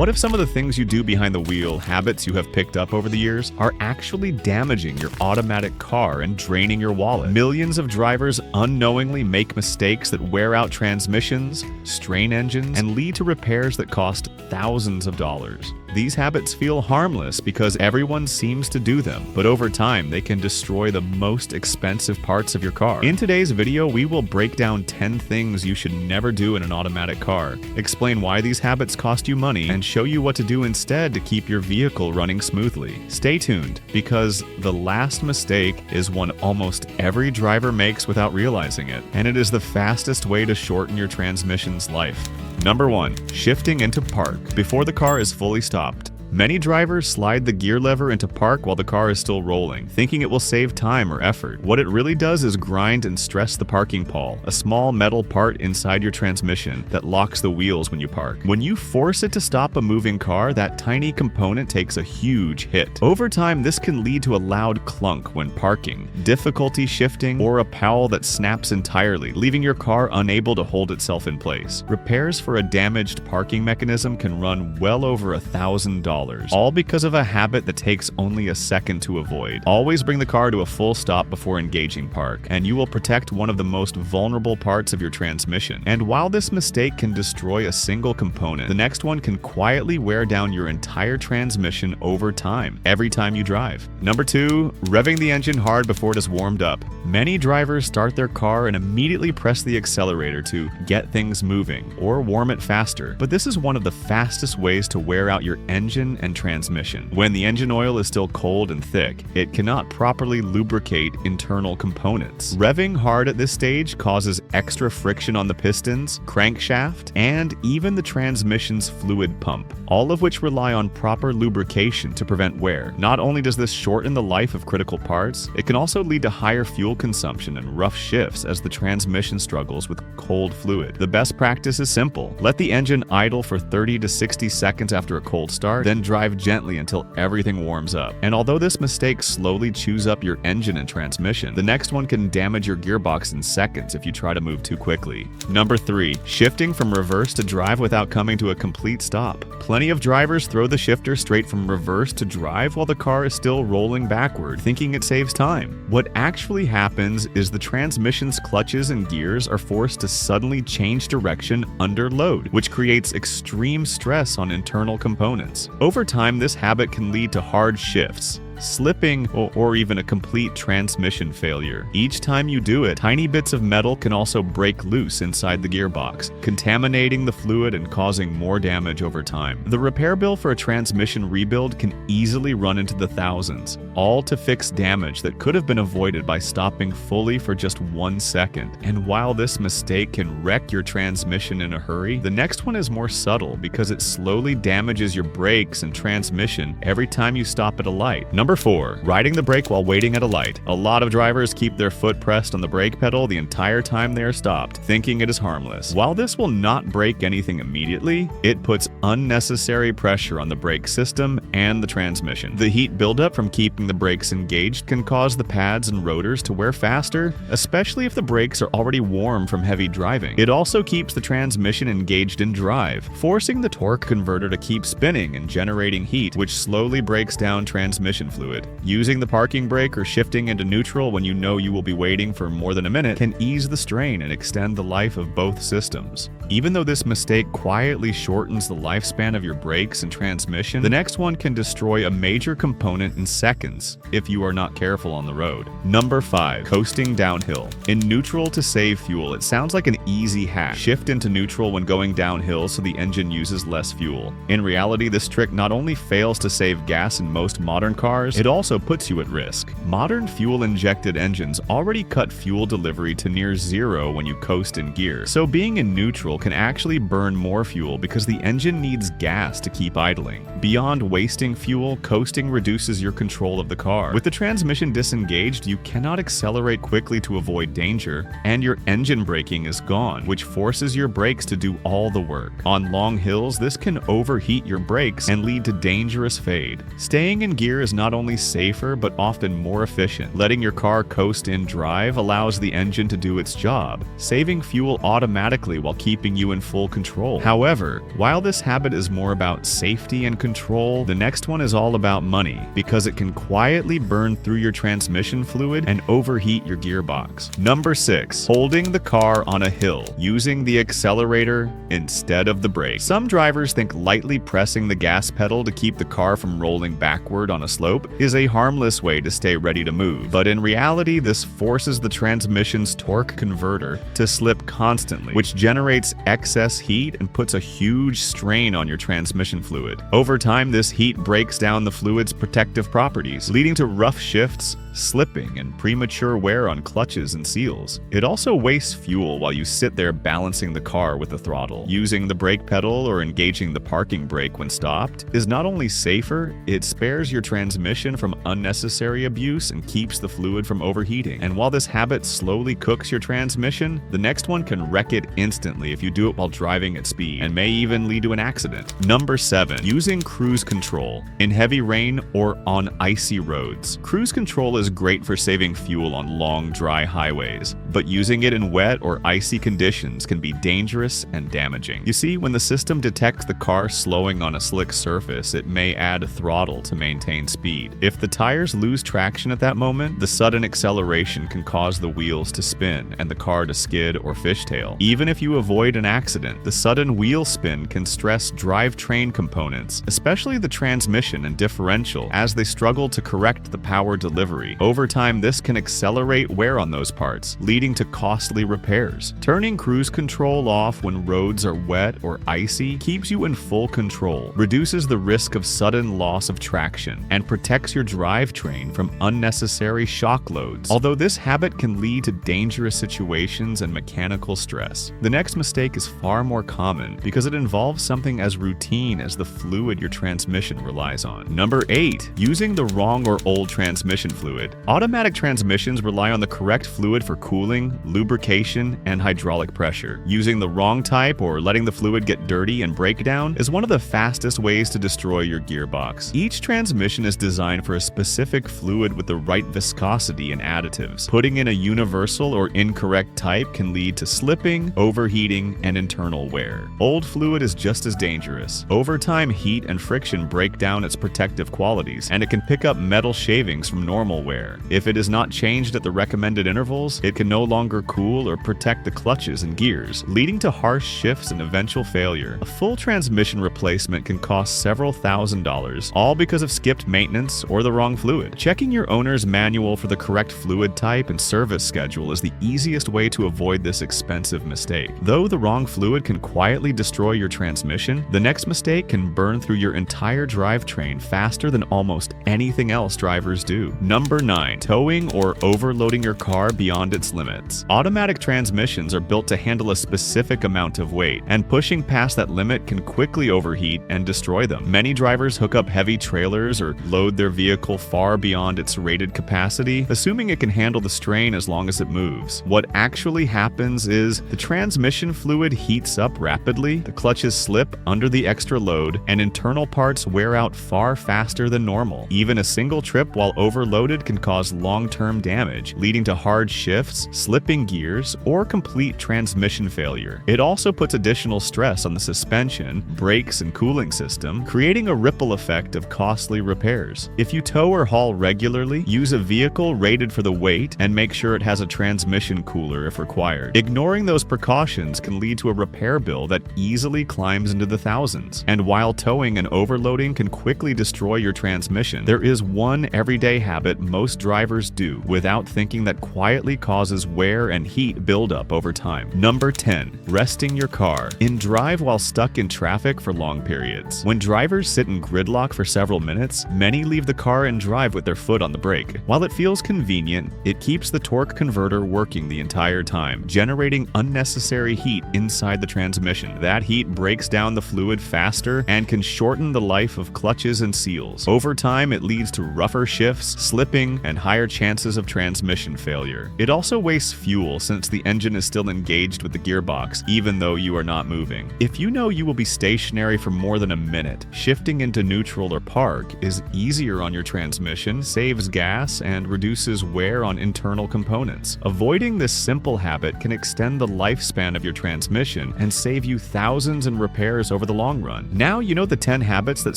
What if some of the things you do behind the wheel, habits you have picked up over the years, are actually damaging your automatic car and draining your wallet? Millions of drivers unknowingly make mistakes that wear out transmissions, strain engines, and lead to repairs that cost thousands of dollars. These habits feel harmless because everyone seems to do them, but over time they can destroy the most expensive parts of your car. In today's video, we will break down 10 things you should never do in an automatic car, explain why these habits cost you money, and show you what to do instead to keep your vehicle running smoothly. Stay tuned, because the last mistake is one almost every driver makes without realizing it, and it is the fastest way to shorten your transmission's life. Number 1. Shifting into park before the car is fully stopped. Many drivers slide the gear lever into park while the car is still rolling, thinking it will save time or effort. What it really does is grind and stress the parking pawl, a small metal part inside your transmission that locks the wheels when you park. When you force it to stop a moving car, that tiny component takes a huge hit. Over time, this can lead to a loud clunk when parking, difficulty shifting, or a pawl that snaps entirely, leaving your car unable to hold itself in place. Repairs for a damaged parking mechanism can run well over $1,000. All because of a habit that takes only a second to avoid. Always bring the car to a full stop before engaging park, and you will protect one of the most vulnerable parts of your transmission. And while this mistake can destroy a single component, the next one can quietly wear down your entire transmission over time, every time you drive. Number 2. Revving the engine hard before it is warmed up. Many drivers start their car and immediately press the accelerator to get things moving or warm it faster, but this is one of the fastest ways to wear out your engine and transmission. When the engine oil is still cold and thick, it cannot properly lubricate internal components. Revving hard at this stage causes extra friction on the pistons, crankshaft, and even the transmission's fluid pump, all of which rely on proper lubrication to prevent wear. Not only does this shorten the life of critical parts, it can also lead to higher fuel consumption and rough shifts as the transmission struggles with cold fluid. The best practice is simple. Let the engine idle for 30 to 60 seconds after a cold start, then drive gently until everything warms up. And although this mistake slowly chews up your engine and transmission, the next one can damage your gearbox in seconds if you try to move too quickly. Number 3. Shifting from reverse to drive without coming to a complete stop. Plenty of drivers throw the shifter straight from reverse to drive while the car is still rolling backward, thinking it saves time. What actually happens is the transmission's clutches and gears are forced to suddenly change direction under load, which creates extreme stress on internal components. Over time, this habit can lead to hard shifts, slipping, or even a complete transmission failure. Each time you do it, tiny bits of metal can also break loose inside the gearbox, contaminating the fluid and causing more damage over time. The repair bill for a transmission rebuild can easily run into the thousands, all to fix damage that could have been avoided by stopping fully for just 1 second. And while this mistake can wreck your transmission in a hurry, the next one is more subtle because it slowly damages your brakes and transmission every time you stop at a light. Number 4. Riding the brake while waiting at a light. A lot of drivers keep their foot pressed on the brake pedal the entire time they are stopped, thinking it is harmless. While this will not break anything immediately, it puts unnecessary pressure on the brake system and the transmission. The heat buildup from keeping the brakes engaged can cause the pads and rotors to wear faster, especially if the brakes are already warm from heavy driving. It also keeps the transmission engaged in drive, forcing the torque converter to keep spinning and generating heat, which slowly breaks down transmission fluid. Using the parking brake or shifting into neutral when you know you will be waiting for more than a minute can ease the strain and extend the life of both systems. Even though this mistake quietly shortens the lifespan of your brakes and transmission, the next one can destroy a major component in seconds if you are not careful on the road. Number 5. Coasting downhill. In neutral to save fuel, it sounds like an easy hack. Shift into neutral when going downhill so the engine uses less fuel. In reality, this trick not only fails to save gas in most modern cars, it also puts you at risk. Modern fuel-injected engines already cut fuel delivery to near zero when you coast in gear, so being in neutral can actually burn more fuel because the engine needs gas to keep idling. Beyond wasting fuel, coasting reduces your control of the car. With the transmission disengaged, you cannot accelerate quickly to avoid danger, and your engine braking is gone, which forces your brakes to do all the work. On long hills, this can overheat your brakes and lead to dangerous fade. Staying in gear is not not only safer but often more efficient. Letting your car coast in drive allows the engine to do its job, saving fuel automatically while keeping you in full control. However, while this habit is more about safety and control, the next one is all about money, because it can quietly burn through your transmission fluid and overheat your gearbox. Number 6. Holding the car on a hill, using the accelerator instead of the brake. Some drivers think lightly pressing the gas pedal to keep the car from rolling backward on a slope is a harmless way to stay ready to move, but in reality, this forces the transmission's torque converter to slip constantly, which generates excess heat and puts a huge strain on your transmission fluid. Over time, this heat breaks down the fluid's protective properties, leading to rough shifts, slipping, and premature wear on clutches and seals. It also wastes fuel while you sit there balancing the car with the throttle. Using the brake pedal or engaging the parking brake when stopped is not only safer, it spares your transmission from unnecessary abuse and keeps the fluid from overheating. And while this habit slowly cooks your transmission, the next one can wreck it instantly if you do it while driving at speed, and may even lead to an accident. Number 7. Using cruise control in heavy rain or on icy roads. Cruise control is great for saving fuel on long, dry highways, but using it in wet or icy conditions can be dangerous and damaging. You see, when the system detects the car slowing on a slick surface, it may add throttle to maintain speed. If the tires lose traction at that moment, the sudden acceleration can cause the wheels to spin and the car to skid or fishtail. Even if you avoid an accident, the sudden wheel spin can stress drivetrain components, especially the transmission and differential, as they struggle to correct the power delivery. Over time, this can accelerate wear on those parts, leading to costly repairs. Turning cruise control off when roads are wet or icy keeps you in full control, reduces the risk of sudden loss of traction, and protects your drivetrain from unnecessary shock loads. Although this habit can lead to dangerous situations and mechanical stress, the next mistake is far more common because it involves something as routine as the fluid your transmission relies on. Number 8. Using the wrong or old transmission fluid. Automatic transmissions rely on the correct fluid for cooling, lubrication, and hydraulic pressure. Using the wrong type or letting the fluid get dirty and break down is one of the fastest ways to destroy your gearbox. Each transmission is designed for a specific fluid with the right viscosity and additives. Putting in a universal or incorrect type can lead to slipping, overheating, and internal wear. Old fluid is just as dangerous. Over time, heat and friction break down its protective qualities, and it can pick up metal shavings from normal wear. If it is not changed at the recommended intervals, it can no longer cool or protect the clutches and gears, leading to harsh shifts and eventual failure. A full transmission replacement can cost several $1,000s, all because of skipped maintenance or the wrong fluid. Checking your owner's manual for the correct fluid type and service schedule is the easiest way to avoid this expensive mistake. Though the wrong fluid can quietly destroy your transmission, the next mistake can burn through your entire drivetrain faster than almost anything else drivers do. Number 9. Towing or overloading your car beyond its limits. Automatic transmissions are built to handle a specific amount of weight, and pushing past that limit can quickly overheat and destroy them. Many drivers hook up heavy trailers or load their vehicle far beyond its rated capacity, assuming it can handle the strain as long as it moves. What actually happens is the transmission fluid heats up rapidly, the clutches slip under the extra load, and internal parts wear out far faster than normal. Even a single trip while overloaded can cause long-term damage, leading to hard shifts, slipping gears, or complete transmission failure. It also puts additional stress on the suspension, brakes, and cooling system, creating a ripple effect of costly repairs. If you tow or haul regularly, use a vehicle rated for the weight and make sure it has a transmission cooler if required. Ignoring those precautions can lead to a repair bill that easily climbs into the thousands. And while towing and overloading can quickly destroy your transmission, there is one everyday habit most drivers do without thinking that quietly causes wear and heat buildup over time. Number 10. Resting your car in drive while stuck in traffic for long periods. When drivers sit in gridlock for several minutes, many leave the car in drive with their foot on the brake. While it feels convenient, it keeps the torque converter working the entire time, generating unnecessary heat inside the transmission. That heat breaks down the fluid faster and can shorten the life of clutches and seals. Over time, it leads to rougher shifts, slipping, braking, and higher chances of transmission failure. It also wastes fuel since the engine is still engaged with the gearbox, even though you are not moving. If you know you will be stationary for more than a minute, shifting into neutral or park is easier on your transmission, saves gas, and reduces wear on internal components. Avoiding this simple habit can extend the lifespan of your transmission and save you thousands in repairs over the long run. Now you know the 10 habits that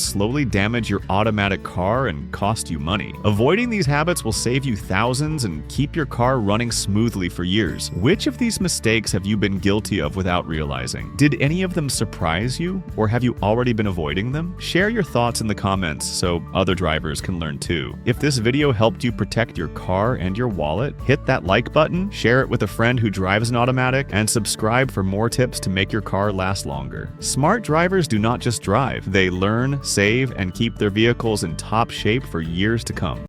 slowly damage your automatic car and cost you money. Avoiding these habits will save you thousands and keep your car running smoothly for years. Which of these mistakes have you been guilty of without realizing? Did any of them surprise you, or have you already been avoiding them? Share your thoughts in the comments so other drivers can learn too. If this video helped you protect your car and your wallet, hit that like button, share it with a friend who drives an automatic, and subscribe for more tips to make your car last longer. Smart drivers do not just drive, they learn, save, and keep their vehicles in top shape for years to come.